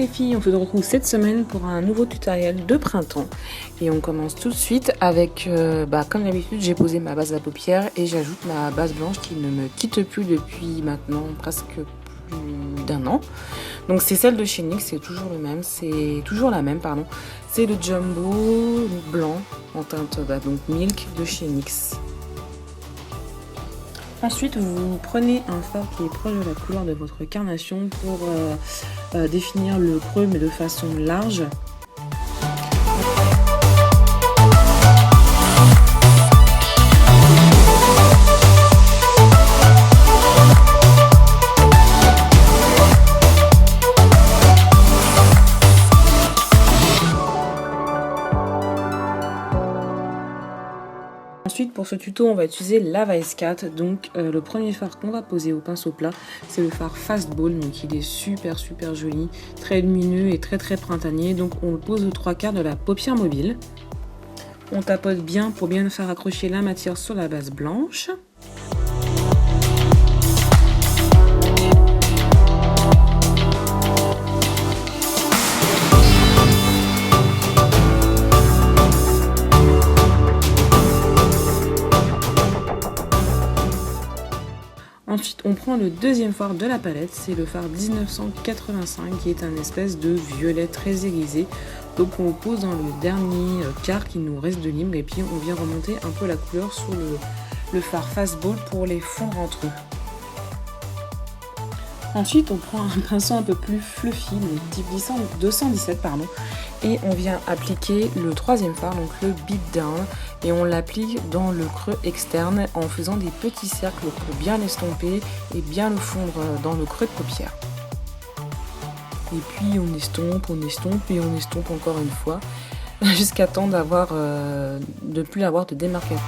les filles, on se retrouve cette semaine pour un nouveau tutoriel de printemps et on commence tout de suite avec, comme d'habitude, j'ai posé ma base à paupières et j'ajoute ma base blanche qui ne me quitte plus depuis maintenant presque plus d'un an. Donc c'est celle de chez NYX, c'est toujours la même, c'est le Jumbo blanc en teinte donc Milk de chez NYX. Ensuite, vous prenez un fard qui est proche de la couleur de votre carnation pour définir le creux, mais de façon large. Ensuite, pour ce tuto, on va utiliser la Vice 4. Donc, le premier fard qu'on va poser au pinceau plat, c'est le fard Fastball. Donc, il est super joli, très lumineux et très printanier. Donc, on le pose aux 3/4 de la paupière mobile. On tapote bien pour bien faire accrocher la matière sur la base blanche. Ensuite, on prend le deuxième fard de la palette, c'est le fard 1985 qui est un espèce de violet très irisé. Donc on le pose dans le dernier quart qui nous reste de libre et puis on vient remonter un peu la couleur sur le fard Fastball pour les fondre entre eux. Ensuite, on prend un pinceau un peu plus fluffy, donc type 217 et on vient appliquer le troisième fard, donc le Beat Down, et on l'applique dans le creux externe en faisant des petits cercles pour bien l'estomper et bien le fondre dans le creux de paupière. Et puis on estompe et on estompe encore une fois jusqu'à temps de ne plus avoir de démarcation.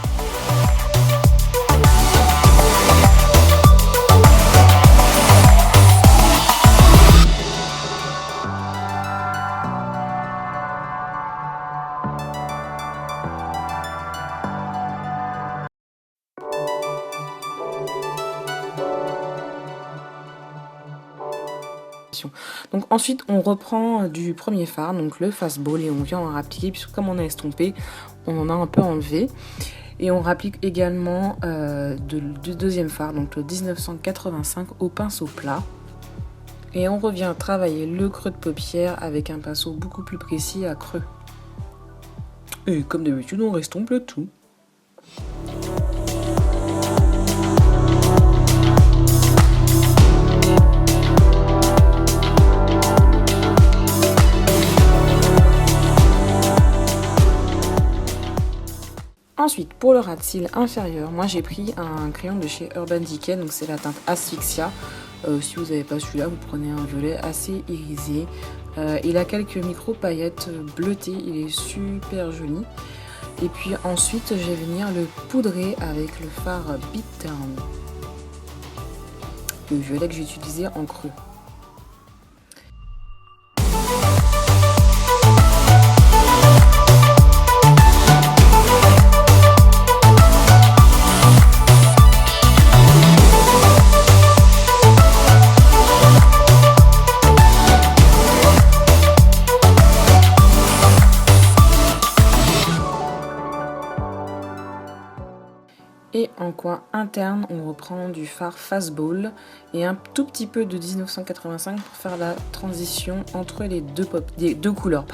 Donc ensuite on reprend du premier fard, donc le Fastball, et on vient en appliquer, puisque comme on a estompé, on en a un peu enlevé. Et on rapplique également du deuxième fard, donc le 1985 au pinceau plat. Et on revient travailler le creux de paupière avec un pinceau beaucoup plus précis à creux. Et comme d'habitude, on estompe le tout. Ensuite, pour le ras de cils inférieur, moi j'ai pris un crayon de chez Urban Decay, donc c'est la teinte Asphyxia. Si vous n'avez pas celui-là, vous prenez un violet assez irisé. Il a quelques micro paillettes bleutées, il est super joli. Et puis ensuite, je vais venir le poudrer avec le fard Beat Down, le violet que j'ai utilisé en creux. Et en coin interne, on reprend du fard Fastball et un tout petit peu de 1985 pour faire la transition entre les deux couleurs.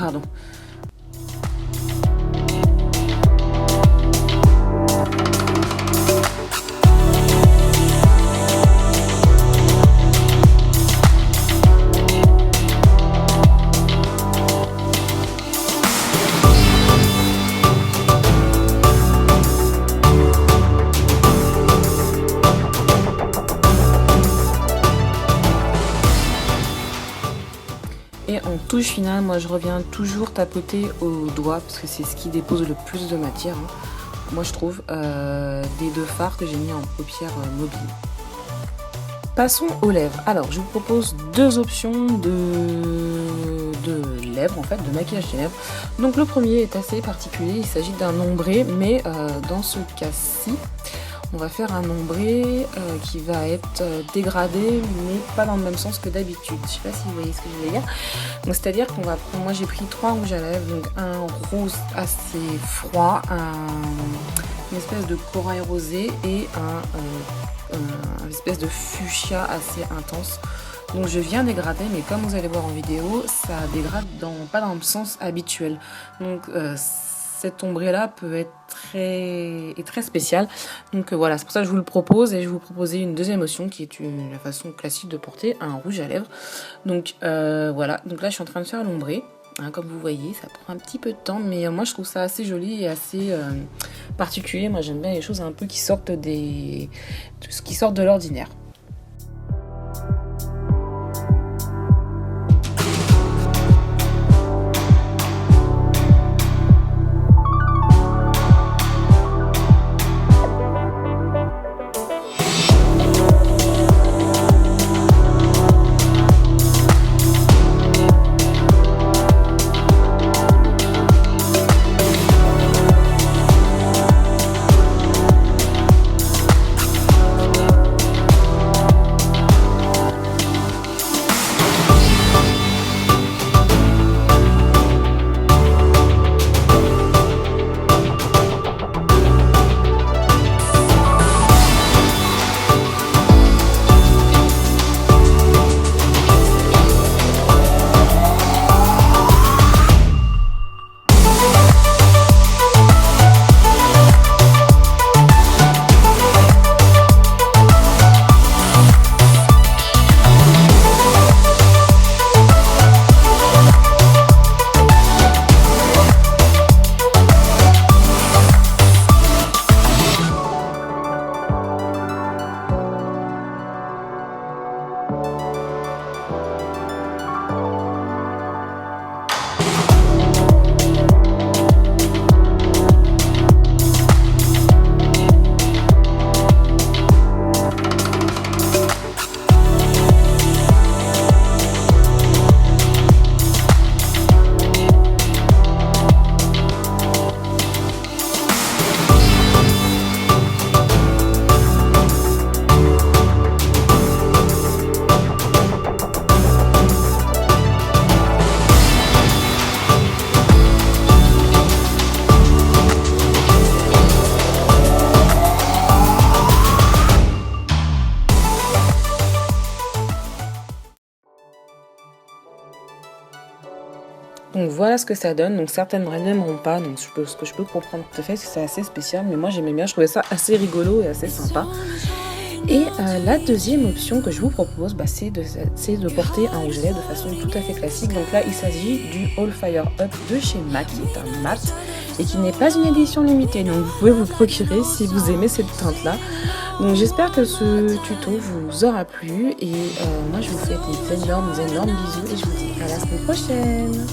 Et en touche finale, moi je reviens toujours tapoter au doigt parce que c'est ce qui dépose le plus de matière, moi je trouve, des deux fards que j'ai mis en paupière mobile. Passons aux lèvres. Alors je vous propose deux options de lèvres, en fait, de maquillage des lèvres. Donc le premier est assez particulier, il s'agit d'un ombré, mais dans ce cas-ci, on va faire un ombré qui va être dégradé, mais pas dans le même sens que d'habitude. Je sais pas si vous voyez ce que je veux dire. Donc c'est-à-dire qu'on va prendre, moi j'ai pris 3 rouges à lèvres, donc un rose assez froid, une espèce de corail rosé et une espèce de fuchsia assez intense. Donc je viens dégrader, mais comme vous allez voir en vidéo, ça dégrade pas dans le sens habituel. Donc cet ombré-là peut être très spécial. Donc voilà, c'est pour ça que je vous le propose, et je vais vous proposer une deuxième option qui est la façon classique de porter un rouge à lèvres. Donc voilà, donc là je suis en train de faire l'ombré. Hein, comme vous voyez, ça prend un petit peu de temps, mais moi je trouve ça assez joli et assez particulier. Moi j'aime bien les choses un peu qui sortent de l'ordinaire. Donc voilà ce que ça donne. Donc certaines n'aimeront pas, donc ce que je peux comprendre tout à fait, parce que c'est assez spécial, mais moi j'aimais bien, je trouvais ça assez rigolo et assez sympa. Et la deuxième option que je vous propose, c'est de porter un rouge à lèvres de façon tout à fait classique. Donc là, il s'agit du All Fire Up de chez MAC, qui est un mat et qui n'est pas une édition limitée. Donc vous pouvez vous le procurer si vous aimez cette teinte-là. Donc j'espère que ce tuto vous aura plu et moi je vous fais des énormes bisous et je vous dis à la semaine prochaine.